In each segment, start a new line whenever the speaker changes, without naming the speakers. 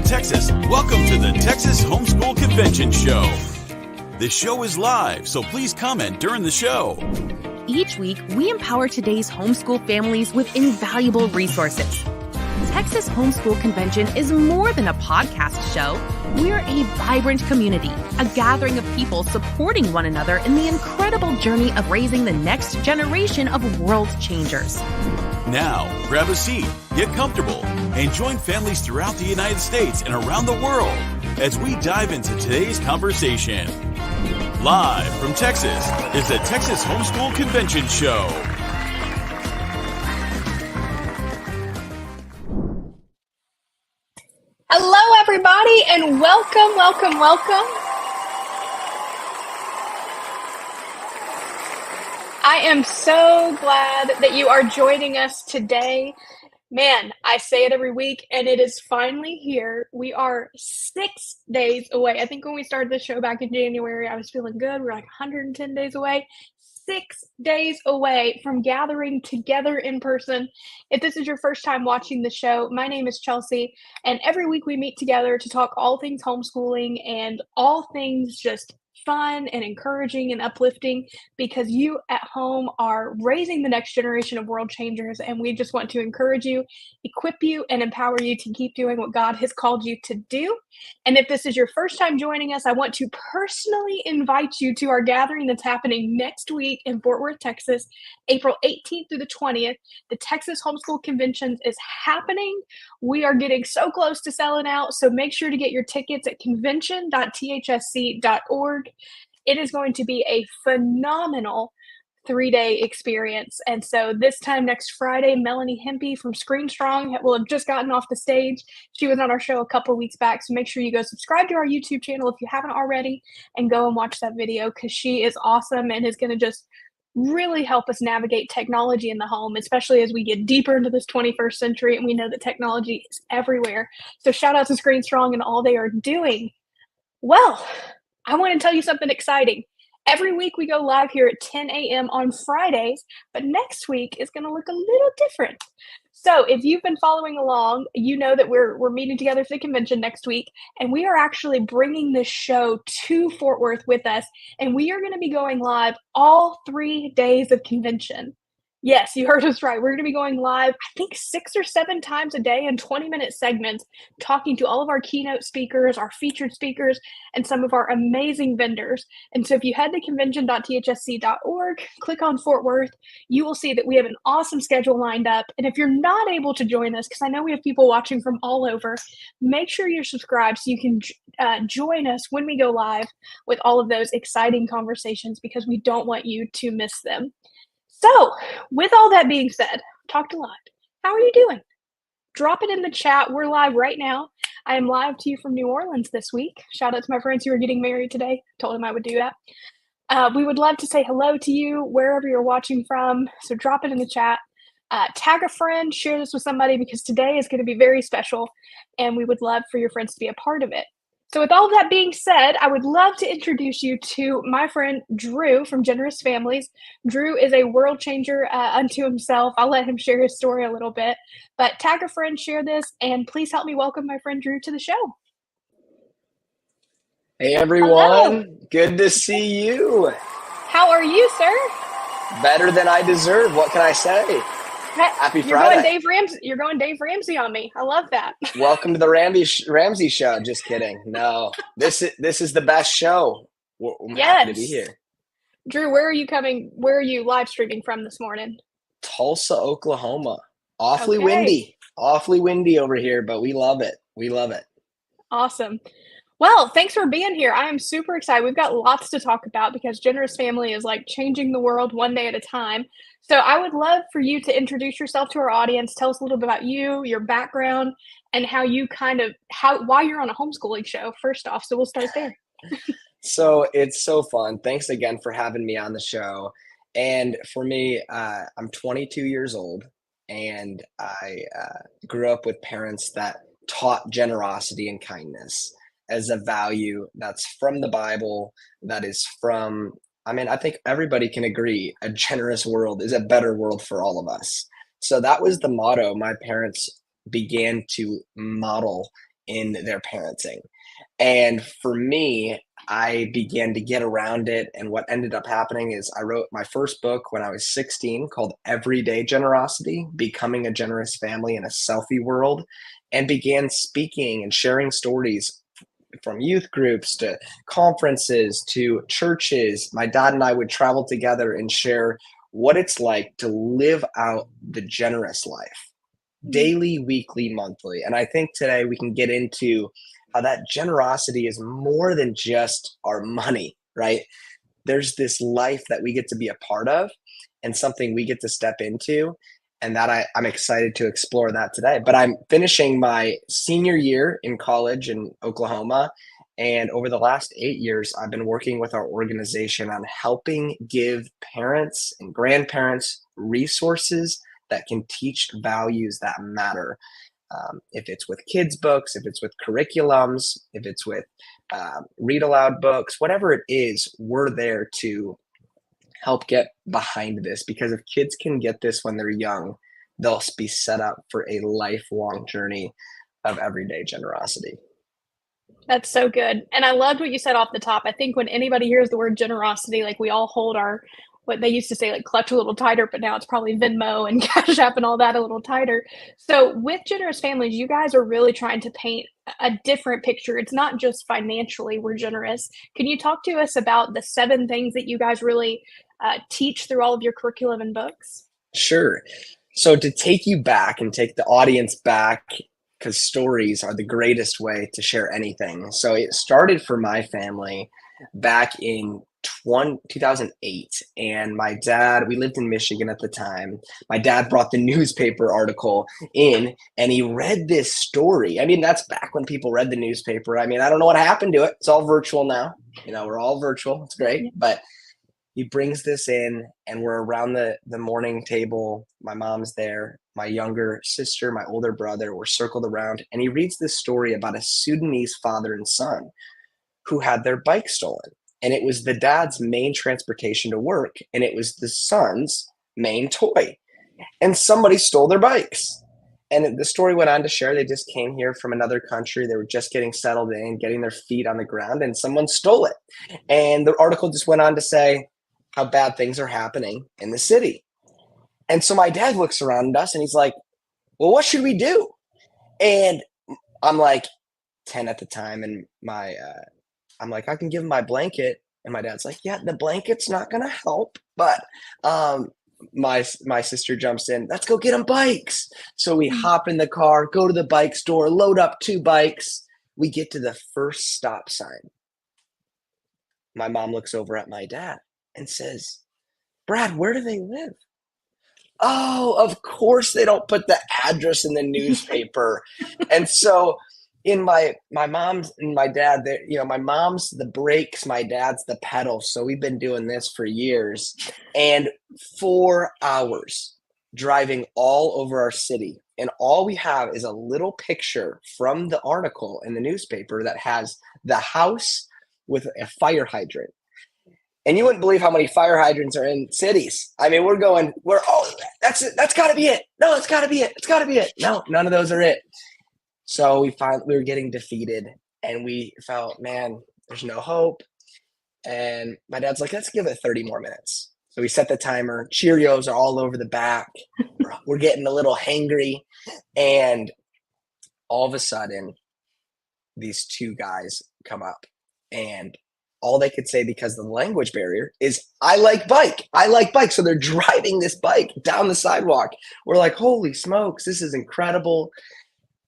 Texas, welcome to the Texas HomeSchool Conventions Show. The show is live, so please comment during the show.
Each week, we empower today's homeschool families with invaluable resources. Texas HomeSchool Convention is more than a podcast show. We're a vibrant community, a gathering of people supporting one another in the incredible journey of raising the next generation of world changers.
Now, grab a seat, get comfortable, and join families throughout the United States and around the world as we dive into today's conversation. Live from Texas is the Texas HomeSchool Conventions Show.
Hello, everybody, and welcome. I am so glad that you are joining us today. Man, I say it every week, and it is finally here. We are 6 days away. I think when we started the show back in January, I was feeling good. We're like 110 days away. 6 days away from gathering together in person. If this is your first time watching the show, my name is Chelsea, and every week we meet together to talk all things homeschooling and all things just fun and encouraging and uplifting, because you at home are raising the next generation of world changers, and we just want to encourage you, equip you, and empower you to keep doing what God has called you to do. And if this is your first time joining us, I want to personally invite you to our gathering that's happening next week in Fort Worth, Texas, April 18th through the 20th. The Texas Homeschool Conventions is happening. We are getting so close to selling out, so make sure to get your tickets at convention.thsc.org. It is going to be a phenomenal 3-day experience. And so this time next Friday, Melanie Hempy from Screen Strong will have just gotten off the stage. She was on our show a couple of weeks back. So make sure you go subscribe to our YouTube channel if you haven't already, and go and watch that video, because she is awesome and is going to just really help us navigate technology in the home, especially as we get deeper into this 21st century and we know that technology is everywhere. So shout out to Screen Strong and all they are doing. Well, I want to tell you something exciting. Every week we go live here at 10 a.m. on Fridays, but next week is going to look a little different. So if you've been following along, you know that we're meeting together for the convention next week, and we are actually bringing this show to Fort Worth with us, and we are going to be going live all 3 days of convention. Yes, you heard us right. We're going to be going live, I think 6 or 7 times a day in 20-minute segments, talking to all of our keynote speakers, our featured speakers, and some of our amazing vendors. And so if you head to convention.thsc.org, click on Fort Worth, you will see that we have an awesome schedule lined up. And if you're not able to join us, because I know we have people watching from all over, make sure you're subscribed so you can join us when we go live with all of those exciting conversations, because we don't want you to miss them. So, with all that being said, talked a lot. How are you doing? Drop it in the chat. We're live right now. I am live to you from New Orleans this week. Shout out to my friends who are getting married today. Told them I would do that. We would love to say hello to you wherever you're watching from. So drop it in the chat. Tag a friend, share this with somebody, because today is going to be very special, and we would love for your friends to be a part of it. So with all that being said, I would love to introduce you to my friend Drew from Generous Families. Drew is a world changer unto himself. I'll let him share his story a little bit. But tag a friend, share this, and please help me welcome my friend Drew to the show.
Hey everyone, hello. Good to see you.
How are you, sir?
Better than I deserve. What can I say? Happy Friday.
You're going Dave Ramsey on me. I love that.
Welcome to the Ramsey show. Just kidding. No, this is the best show. I'm happy to be here.
Drew, where are you coming? Where are you live streaming from this morning?
Tulsa, Oklahoma. Awfully windy over here, but we love it.
Awesome. Well, thanks for being here. I am super excited. We've got lots to talk about, because Generous Family is like changing the world one day at a time. So I would love for you to introduce yourself to our audience. Tell us a little bit about you, your background, and how you why you're on a homeschooling show, first off. So we'll start there.
So it's so fun. Thanks again for having me on the show. And for me, I'm 22 years old, and I grew up with parents that taught generosity and kindness as a value that's from the Bible, that is from, I think everybody can agree, a generous world is a better world for all of us. So that was the motto my parents began to model in their parenting. And for me, I began to get around it. And what ended up happening is I wrote my first book when I was 16 called Everyday Generosity, Becoming a Generous Family in a Selfie World, and began speaking and sharing stories from youth groups to conferences to churches. My dad and I would travel together and share what it's like to live out the generous life daily, weekly, monthly. And I think today we can get into how that generosity is more than just our money, right? There's this life that we get to be a part of and something we get to step into. And that I'm excited to explore that today. But I'm finishing my senior year in college in Oklahoma. And over the last 8 years, I've been working with our organization on helping give parents and grandparents resources that can teach values that matter. If it's with kids' books, if it's with curriculums, if it's with read aloud books, whatever it is, we're there to help get behind this, because if kids can get this when they're young, they'll be set up for a lifelong journey of everyday generosity.
That's so good. And I loved what you said off the top. I think when anybody hears the word generosity, like we all hold our, what they used to say, like clutch a little tighter, but now it's probably Venmo and Cash App and all that a little tighter. So with Generous Families, you guys are really trying to paint a different picture. It's not just financially we're generous. Can you talk to us about the 7 things that you guys really teach through all of your curriculum and books?
Sure. So to take you back and take the audience back, because stories are the greatest way to share anything. So it started for my family back in 2008. And my dad, we lived in Michigan at the time. My dad brought the newspaper article in and he read this story. I mean, that's back when people read the newspaper. I mean, I don't know what happened to it. It's all virtual now. You know, we're all virtual. It's great. But he brings this in and we're around the morning table. My mom's there, my younger sister, my older brother, we're circled around, and he reads this story about a Sudanese father and son who had their bike stolen. And it was the dad's main transportation to work, and it was the son's main toy. And somebody stole their bikes. And the story went on to share they just came here from another country. They were just getting settled in, getting their feet on the ground, and someone stole it. And the article just went on to say how bad things are happening in the city. And so my dad looks around at us and he's like, well, what should we do? And I'm like 10 at the time. And I'm like, I can give him my blanket. And my dad's like, yeah, the blanket's not going to help. But my sister jumps in, let's go get them bikes. So we hop in the car, go to the bike store, load up 2 bikes. We get to the first stop sign. My mom looks over at my dad and says, Brad, where do they live? Oh, of course they don't put the address in the newspaper. And so in my mom's and my dad, my mom's the brakes, my dad's the pedal. So we've been doing this for years, and 4 hours driving all over our city. And all we have is a little picture from the article in the newspaper that has the house with a fire hydrant. And you wouldn't believe how many fire hydrants are in cities. I mean, that's it. That's got to be it. No, it's got to be it. It's got to be it. No, none of those are it. So we were getting defeated, and we felt, man, there's no hope. And my dad's like, let's give it 30 more minutes. So we set the timer. Cheerios are all over the back. We're getting a little hangry. And all of a sudden, these 2 guys come up, and all they could say, because of the language barrier, is, I like bike. I like bike. So they're driving this bike down the sidewalk. We're like, holy smokes, this is incredible.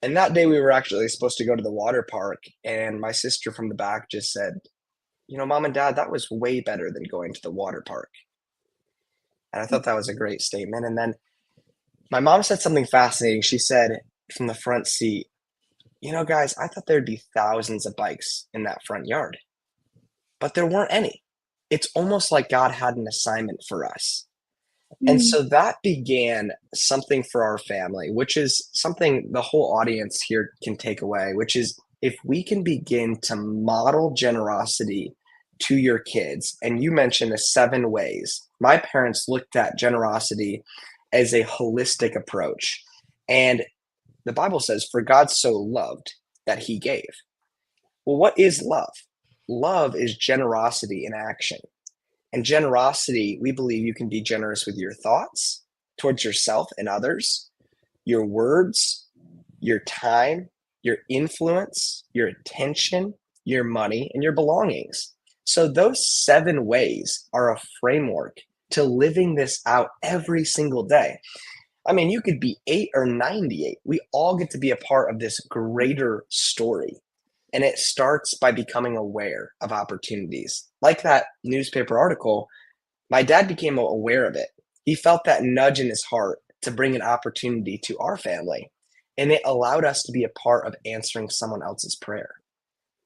And that day we were actually supposed to go to the water park. And my sister from the back just said, Mom and Dad, that was way better than going to the water park. And I thought that was a great statement. And then my mom said something fascinating. She said from the front seat, guys, I thought there'd be thousands of bikes in that front yard. But there weren't any. It's almost like God had an assignment for us. And so that began something for our family, which is something the whole audience here can take away, which is, if we can begin to model generosity to your kids, and you mentioned the 7 ways. My parents looked at generosity as a holistic approach. And the Bible says, for God so loved that he gave. Well, what is love? Love is generosity in action. And generosity, we believe you can be generous with your thoughts towards yourself and others, your words, your time, your influence, your attention, your money, and your belongings. So those 7 ways are a framework to living this out every single day. I mean, you could be 8 or 98. We all get to be a part of this greater story. And it starts by becoming aware of opportunities. Like that newspaper article, my dad became aware of it. He felt that nudge in his heart to bring an opportunity to our family. And it allowed us to be a part of answering someone else's prayer.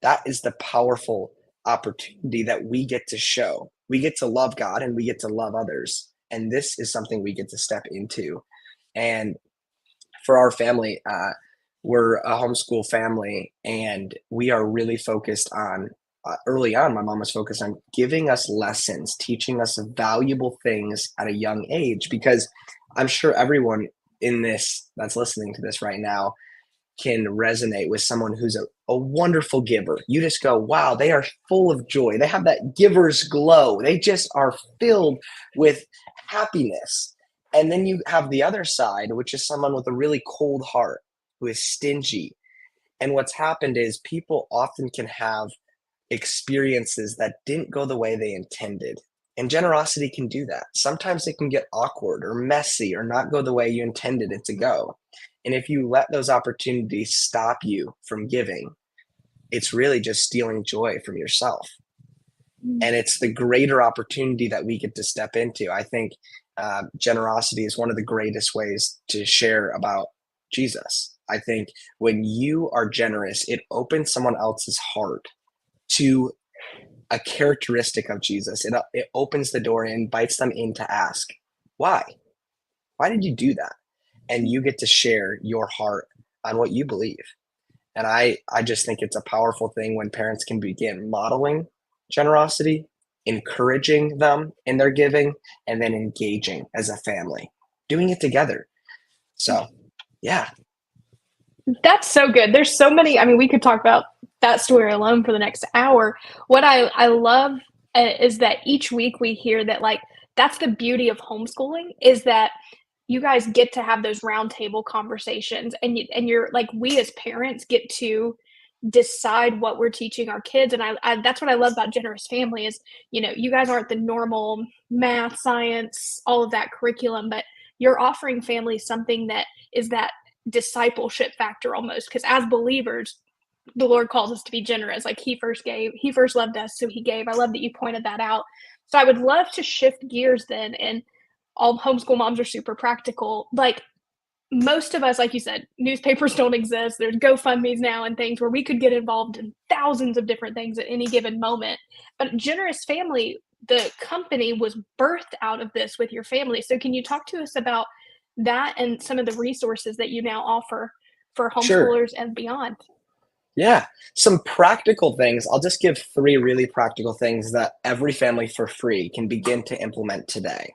That is the powerful opportunity that we get to show. We get to love God and we get to love others. And this is something we get to step into. And for our family, we're a homeschool family, and we are really focused on, early on, my mom was focused on giving us lessons, teaching us valuable things at a young age, because I'm sure everyone in this that's listening to this right now can resonate with someone who's a wonderful giver. You just go, wow, they are full of joy. They have that giver's glow. They just are filled with happiness. And then you have the other side, which is someone with a really cold heart, who is stingy. And what's happened is people often can have experiences that didn't go the way they intended. And generosity can do that. Sometimes it can get awkward or messy or not go the way you intended it to go. And if you let those opportunities stop you from giving, it's really just stealing joy from yourself. And it's the greater opportunity that we get to step into. I think generosity is one of the greatest ways to share about Jesus. I think when you are generous, it opens someone else's heart to a characteristic of Jesus. It opens the door and invites them in to ask, why? Why did you do that? And you get to share your heart on what you believe. And I just think it's a powerful thing when parents can begin modeling generosity, encouraging them in their giving, and then engaging as a family, doing it together. So, yeah.
That's so good. There's so many. I mean, we could talk about that story alone for the next hour. What I love is that each week we hear that, like, that's the beauty of homeschooling, is that you guys get to have those roundtable conversations, and you're like, we as parents get to decide what we're teaching our kids. And I that's what I love about Generous Family is, you guys aren't the normal math, science, all of that curriculum, but you're offering families something that is that discipleship factor almost, because as believers, the Lord calls us to be generous. Like he first loved us, so he gave. I love that you pointed that out. So I would love to shift gears then, and all homeschool moms are super practical. Like most of us, like you said, newspapers don't exist. There's GoFundMe's now and things where we could get involved in thousands of different things at any given moment. But Generous Family, the company, was birthed out of this with your family. So can you talk to us about that and some of the resources that you now offer for homeschoolers and beyond?
Yeah, some practical things. I'll just give 3 really practical things that every family for free can begin to implement today,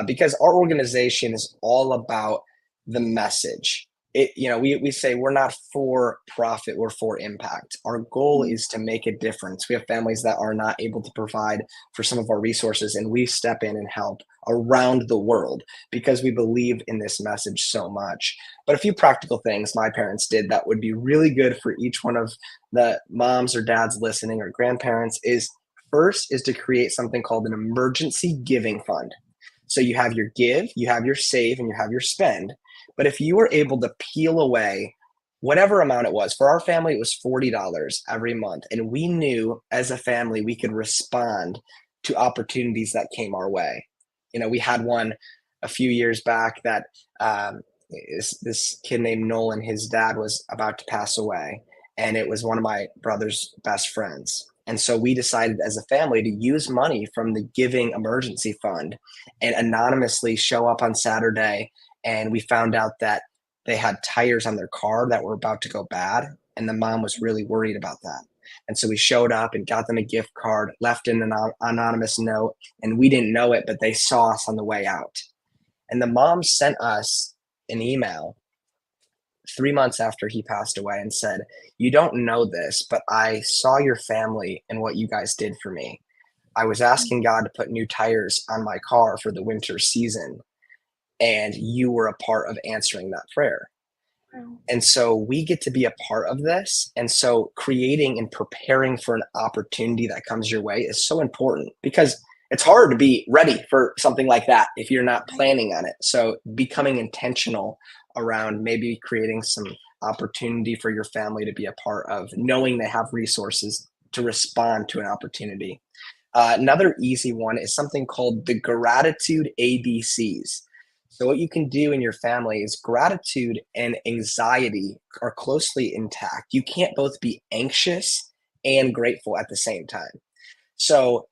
because our organization is all about the message. We say we're not for profit, we're for impact. Our goal is to make a difference. We have families that are not able to provide for some of our resources, and we step in and help around the world because we believe in this message so much. But a few practical things my parents did that would be really good for each one of the moms or dads listening or grandparents is, first is to create something called an emergency giving fund. So you have your give, you have your save, and you have your spend. But if you were able to peel away whatever amount it was, for our family, it was $40 every month. And we knew as a family, we could respond to opportunities that came our way. We had one a few years back that this kid named Nolan, his dad was about to pass away. And it was one of my brother's best friends. And so we decided as a family to use money from the Giving Emergency Fund and anonymously show up on Saturday. And we found out that they had tires on their car that were about to go bad. And the mom was really worried about that. And so we showed up and got them a gift card, left in an anonymous note, and we didn't know it, but they saw us on the way out. And the mom sent us an email 3 months after he passed away and said, "You don't know this, but I saw your family and what you guys did for me. I was asking God to put new tires on my car for the winter season, and you were a part of answering that prayer."
Wow.
And so we get to be a part of this. And so creating and preparing for an opportunity that comes your way is so important, because it's hard to be ready for something like that if you're not planning on it. So becoming intentional around maybe creating some opportunity for your family to be a part of, knowing they have resources to respond to an opportunity. Another easy one is something called the gratitude ABCs. So what you can do in your family is gratitude and anxiety are closely intact. You can't both be anxious and grateful at the same time. So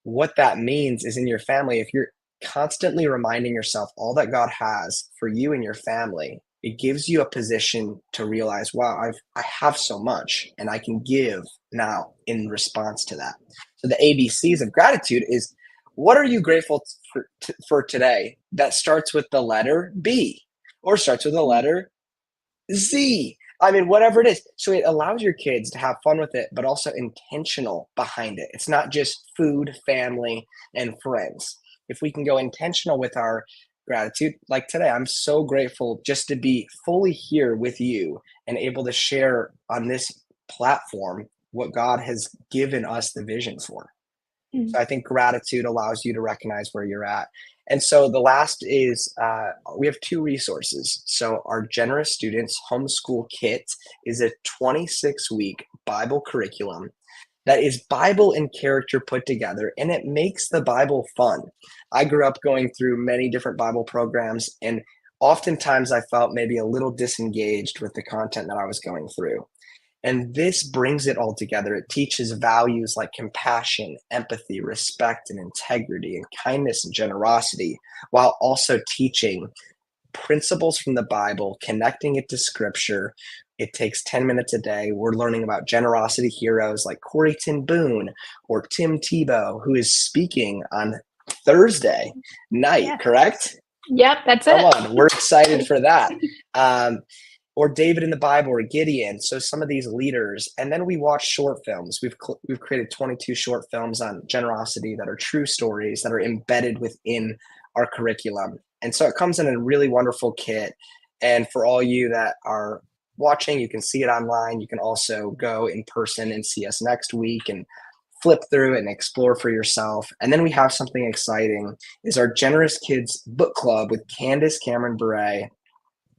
what that means is, in your family, if you're constantly reminding yourself all that God has for you and your family, it gives you a position to realize, wow, I have so much and I can give now in response to that. So the ABCs of gratitude is, what are you grateful for today that starts with the letter B or starts with the letter Z? I mean, whatever it is. So it allows your kids to have fun with it, but also intentional behind it. It's not just food, family, and friends. If we can go intentional with our gratitude, like today, I'm so grateful just to be fully here with you and able to share on this platform what God has given us the vision for. So I think gratitude allows you to recognize where you're at. And so the last is we have 2 resources. So our Generous Students Homeschool Kit is a 26-week Bible curriculum that is Bible and character put together, and it makes the Bible fun. I grew up going through many different Bible programs, and oftentimes I felt maybe a little disengaged with the content that I was going through. And this brings it all together. It teaches values like compassion, empathy, respect, and integrity, and kindness and generosity, while also teaching principles from the Bible, connecting it to scripture. It takes 10 minutes a day. We're learning about generosity heroes like Corrie ten Boom or Tim Tebow, who is speaking on Thursday night, correct?
Yep, that's
Come
it.
on, we're excited for that. Or David in the Bible, or Gideon. So some of these leaders, and then we watch short films. We've created 22 short films on generosity that are true stories that are embedded within our curriculum. And so it comes in a really wonderful kit. And for all you that are watching, you can see it online. You can also go in person and see us next week and flip through it and explore for yourself. And then we have something exciting, is our Generous Kids Book Club with Candace Cameron Bure,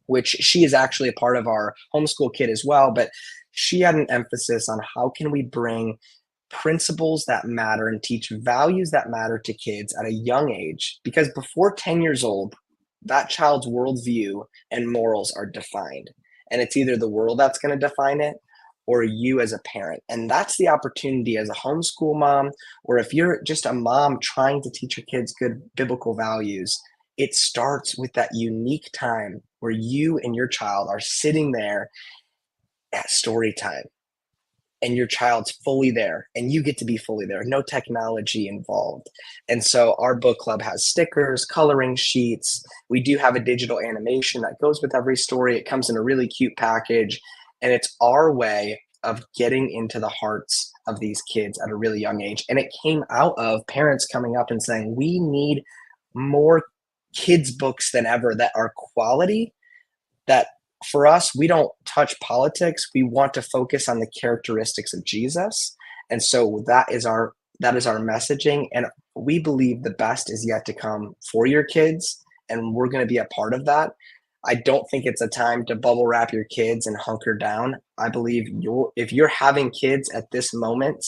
which she is actually a part of our homeschool kit as well. But she had an emphasis on how can we bring principles that matter and teach values that matter to kids at a young age, because before 10 years old, that child's worldview and morals are defined. And it's either the world that's going to define it or you as a parent. And that's the opportunity as a homeschool mom, or if you're just a mom trying to teach your kids good biblical values, it starts with that unique time where you and your child are sitting there at story time, and your child's fully there and you get to be fully there, no technology involved. And so our book club has stickers, coloring sheets. We do have a digital animation that goes with every story. It comes in a really cute package, and it's our way of getting into the hearts of these kids at a really young age. And it came out of parents coming up and saying, we need more kids books than ever that are quality, that for us, we don't touch politics. We want to focus on the characteristics of Jesus. And so that is our messaging. And we believe the best is yet to come for your kids, and we're going to be a part of that. I don't think it's a time to bubble wrap your kids and hunker down. I believe if you're having kids at this moment,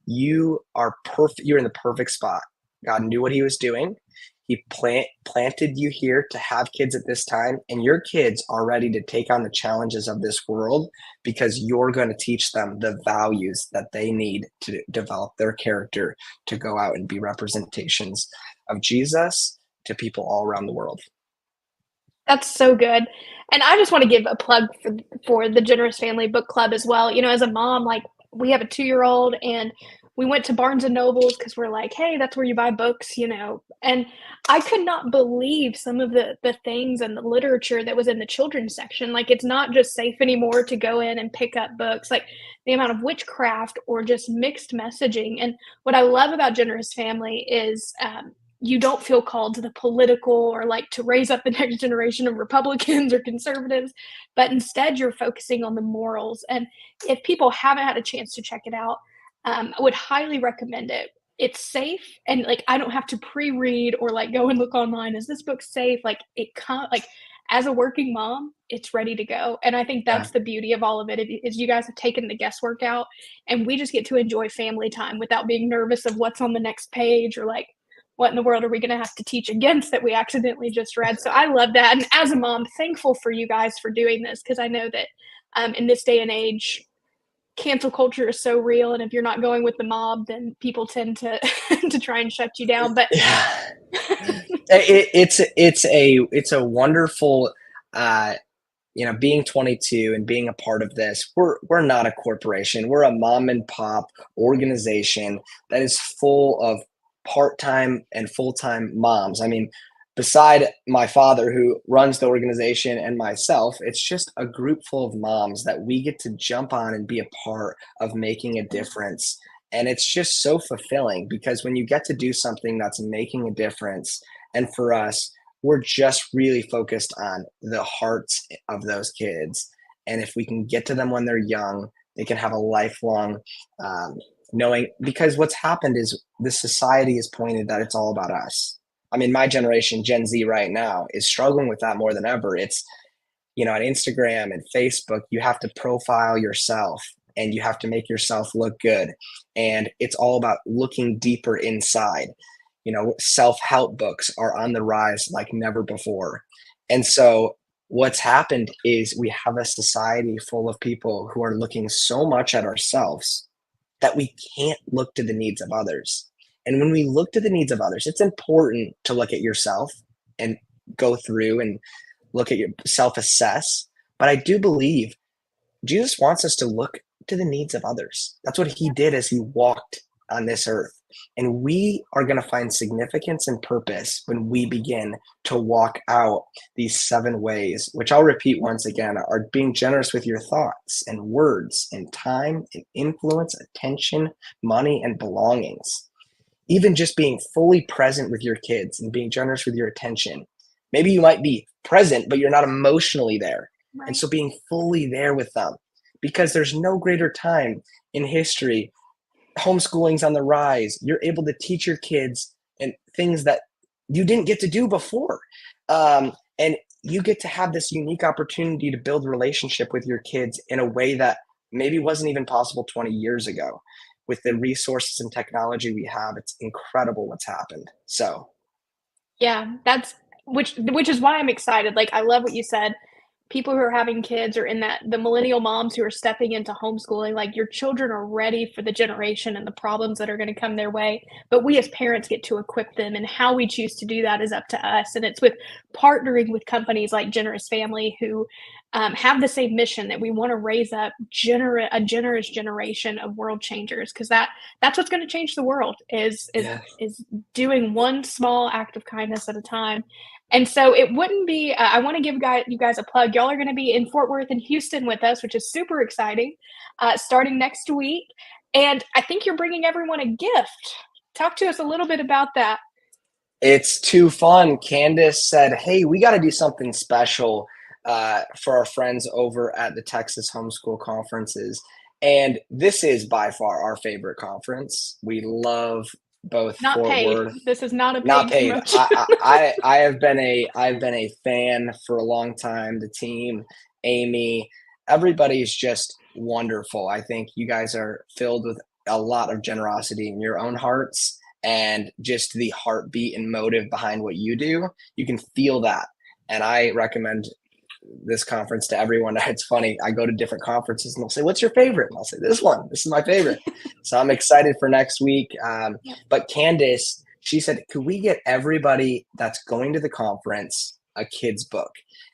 you are perfect. You're in the perfect spot. God knew what he was doing. He planted you here to have kids at this time, and your kids are ready to take on the challenges of this world because you're going to teach them the values that they need to develop their character to go out and be representations of Jesus to people all around the world.
That's so good. And I just want to give a plug for the Generous Family Book Club as well. You know, as a mom, like, we have a 2-year-old, and we went to Barnes and Nobles because we're like, hey, that's where you buy books, and I could not believe some of the things and the literature that was in the children's section. Like, it's not just safe anymore to go in and pick up books, like the amount of witchcraft or just mixed messaging. And what I love about Generous Family is you don't feel called to the political or like to raise up the next generation of Republicans or conservatives, but instead you're focusing on the morals. And if people haven't had a chance to check it out, I would highly recommend it. It's safe, and like I don't have to pre-read or like go and look online. Is this book safe? Like like as a working mom, it's ready to go. And I think
Yeah.
that's the beauty of all of it is you guys have taken the guesswork out, and we just get to enjoy family time without being nervous of what's on the next page or like what in the world are we going to have to teach against that we accidentally just read. So I love that. And as a mom, thankful for you guys for doing this, because I know that in this day and age, cancel culture is so real, and if you're not going with the mob, then people tend to to try and shut you down. But
Yeah. It's a wonderful, being 22 and being a part of this. We're not a corporation. We're a mom and pop organization that is full of part-time and full-time moms. I mean, beside my father who runs the organization and myself, it's just a group full of moms that we get to jump on and be a part of making a difference. And it's just so fulfilling because when you get to do something that's making a difference, and for us, we're just really focused on the hearts of those kids. And if we can get to them when they're young, they can have a lifelong knowing, because what's happened is the society is pointed that it's all about us. I mean, my generation, Gen Z right now, is struggling with that more than ever. It's, on Instagram and Facebook, you have to profile yourself and you have to make yourself look good. And it's all about looking deeper inside. Self-help books are on the rise like never before. And so what's happened is we have a society full of people who are looking so much at ourselves that we can't look to the needs of others. And when we look to the needs of others, it's important to look at yourself and go through and look at your self-assess. But I do believe Jesus wants us to look to the needs of others. That's what he did as he walked on this earth. And we are going to find significance and purpose when we begin to walk out these 7 ways, which I'll repeat once again, are being generous with your thoughts and words and time and influence, attention, money, and belongings. Even just being fully present with your kids and being generous with your attention. Maybe you might be present, but you're not emotionally there. Right. And so being fully there with them, because there's no greater time in history. Homeschooling's on the rise. You're able to teach your kids and things that you didn't get to do before. And you get to have this unique opportunity to build a relationship with your kids in a way that maybe wasn't even possible 20 years ago. With the resources and technology we have, it's incredible what's happened. So
yeah, that's which is why I'm excited. Like, I love what you said. People who are having kids, or in that the millennial moms who are stepping into homeschooling, like, your children are ready for the generation and the problems that are going to come their way. But we as parents get to equip them, and how we choose to do that is up to us. And it's with partnering with companies like Generous Family who have the same mission, that we want to raise up a generous generation of world changers, because that's what's going to change the world is doing one small act of kindness at a time. And so it wouldn't be, I want to give you guys a plug. Y'all are going to be in Fort Worth and Houston with us, which is super exciting, starting next week. And I think you're bringing everyone a gift. Talk to us a little bit about that.
It's too fun. Candace said, hey, we got to do something special for our friends over at the Texas HomeSchool Conferences. And this is by far our favorite conference. We love both
not
Fort
paid.
Worth.
This is not a paid
not paid.
promotion.
I've been a fan for a long time. The team, Amy, everybody's just wonderful. I think you guys are filled with a lot of generosity in your own hearts, and just the heartbeat and motive behind what you do. You can feel that. And I recommend this conference to everyone. It's funny. I go to different conferences and they'll say, what's your favorite? And I'll say, this one. This is my favorite. So I'm excited for next week. But Candace, she said, could we get everybody that's going to the conference a kid's book?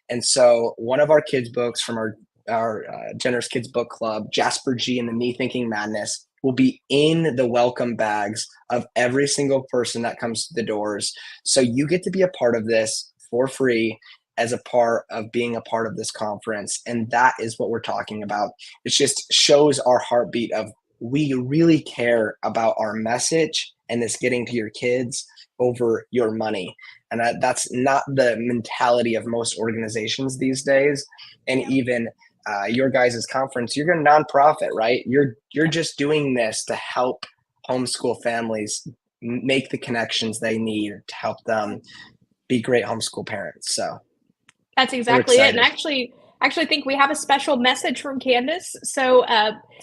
And so one of our kids' books from our Generous Kids Book Club, Jasper G and the Me Thinking Madness, will be in the welcome bags of every single person that comes to the doors. So you get to be a part of this for free as a part of being a part of this conference. And that is what we're talking about. It just shows our heartbeat of we really care about our message and this getting to your kids over your money. And that's not the mentality of most organizations these days. And even your guys' conference, you're a nonprofit, right? You're just doing this to help homeschool families make the connections they need to help them be great homeschool parents. So
that's exactly it. And actually think we have a special message from Candace. So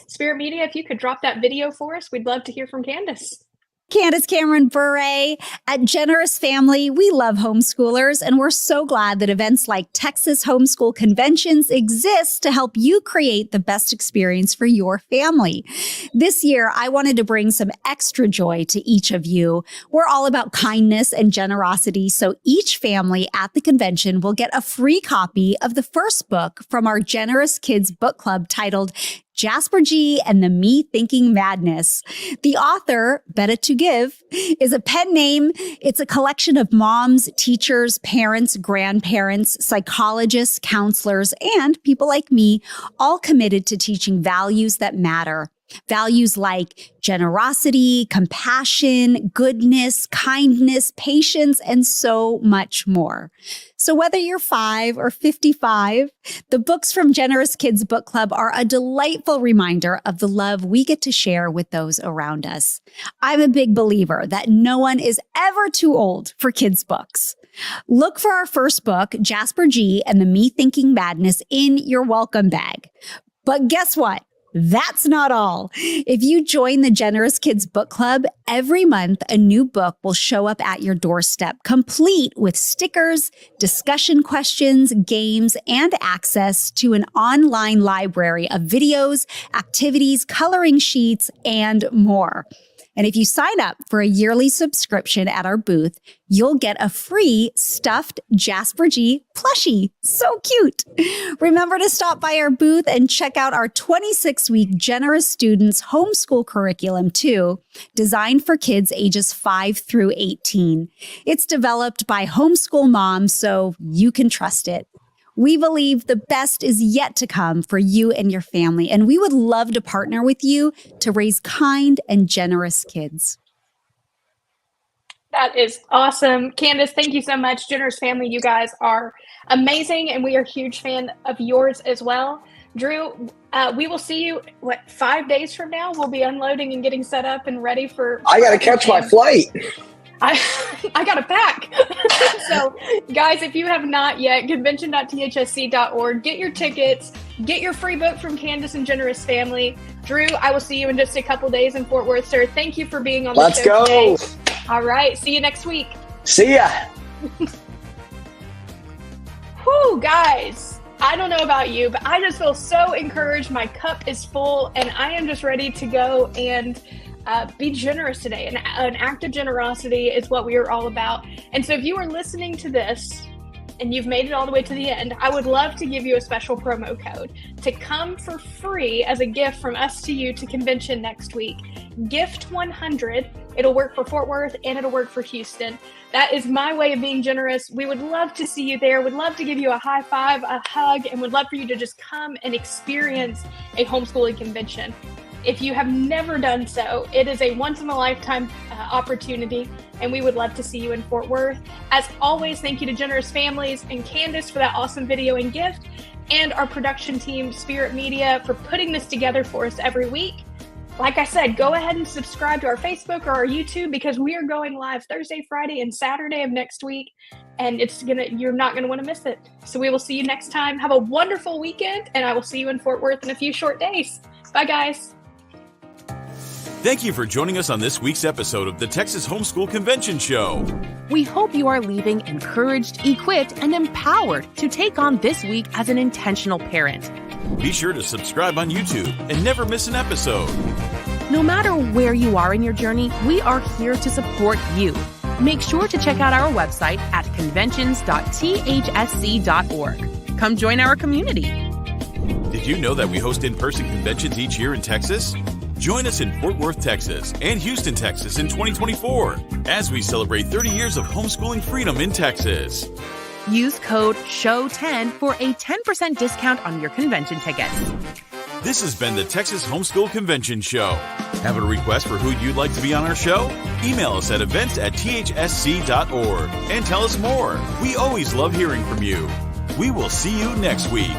Spirit Media, if you could drop that video for us, we'd love to hear from Candace.
Candace Cameron Bure. At Generous Family, we love homeschoolers, and we're so glad that events like Texas HomeSchool Conventions exist to help you create the best experience for your family. This year, I wanted to bring some extra joy to each of you. We're all about kindness and generosity, so each family at the convention will get a free copy of the first book from our Generous Kids book club titled Jasper G and the Me Thinking Madness. The author, Better to Give, is a pen name. It's a collection of moms, teachers, parents, grandparents, psychologists, counselors, and people like me, all committed to teaching values that matter. Values like generosity, compassion, goodness, kindness, patience, and so much more. So whether you're 5 or 55, the books from Generous Kids Book Club are a delightful reminder of the love we get to share with those around us. I'm a big believer that no one is ever too old for kids' books. Look for our first book, Jasper G and the Me Thinking Madness, in your welcome bag. But guess what? That's not all. If you join the Generous Kids Book Club, every month a new book will show up at your doorstep, complete with stickers, discussion questions, games, and access to an online library of videos, activities, coloring sheets, and more. And if you sign up for a yearly subscription at our booth, you'll get a free stuffed Jasper G plushie. So cute. Remember to stop by our booth and check out our 26-week Generous Students homeschool curriculum too, designed for kids ages 5 through 18. It's developed by homeschool moms, so you can trust it. We believe the best is yet to come for you and your family, and we would love to partner with you to raise kind and generous kids.
That is awesome. Candace, thank you so much. Generous Family, you guys are amazing, and we are a huge fan of yours as well. Drew, we will see you, 5 days from now? We'll be unloading and getting set up and ready for...
I got to catch my flight.
I got to pack. So, guys, if you have not yet, convention.thsc.org, get your tickets, get your free book from Candace and Generous Family. Drew, I will see you in just a couple days in Fort Worth, sir. Thank you for being on the show today.
Let's go.
All right. See you next week.
See ya.
Whew, guys. I don't know about you, but I just feel so encouraged. My cup is full, and I am just ready to go and be generous today. An act of generosity is what we are all about. And so if you are listening to this and you've made it all the way to the end, I would love to give you a special promo code to come for free as a gift from us to you to convention next week. Gift 100. It'll work for Fort Worth and it'll work for Houston. That is my way of being generous. We would love to see you there. We'd love to give you a high five, a hug, and would love for you to just come and experience a homeschooling convention. If you have never done so, it is a once-in-a-lifetime opportunity, and we would love to see you in Fort Worth. As always, thank you to Generous Families and Candace for that awesome video and gift, and our production team, Spirit Media, for putting this together for us every week. Like I said, go ahead and subscribe to our Facebook or our YouTube, because we are going live Thursday, Friday, and Saturday of next week, and you're not going to want to miss it. So we will see you next time. Have a wonderful weekend, and I will see you in Fort Worth in a few short days. Bye, guys.
Thank you for joining us on this week's episode of the Texas HomeSchool Convention Show.
We hope you are leaving encouraged, equipped, and empowered to take on this week as an intentional parent.
Be sure to subscribe on YouTube and never miss an episode.
No matter where you are in your journey, we are here to support you. Make sure to check out our website at conventions.thsc.org. Come join our community.
Did you know that we host in-person conventions each year in Texas? Join us in Fort Worth, Texas and Houston, Texas in 2024 as we celebrate 30 years of homeschooling freedom in Texas.
Use code SHOW10 for a 10% discount on your convention tickets.
This has been the Texas Homeschool Convention Show. Have a request for who you'd like to be on our show? Email us at events@thsc.org and tell us more. We always love hearing from you. We will see you next week.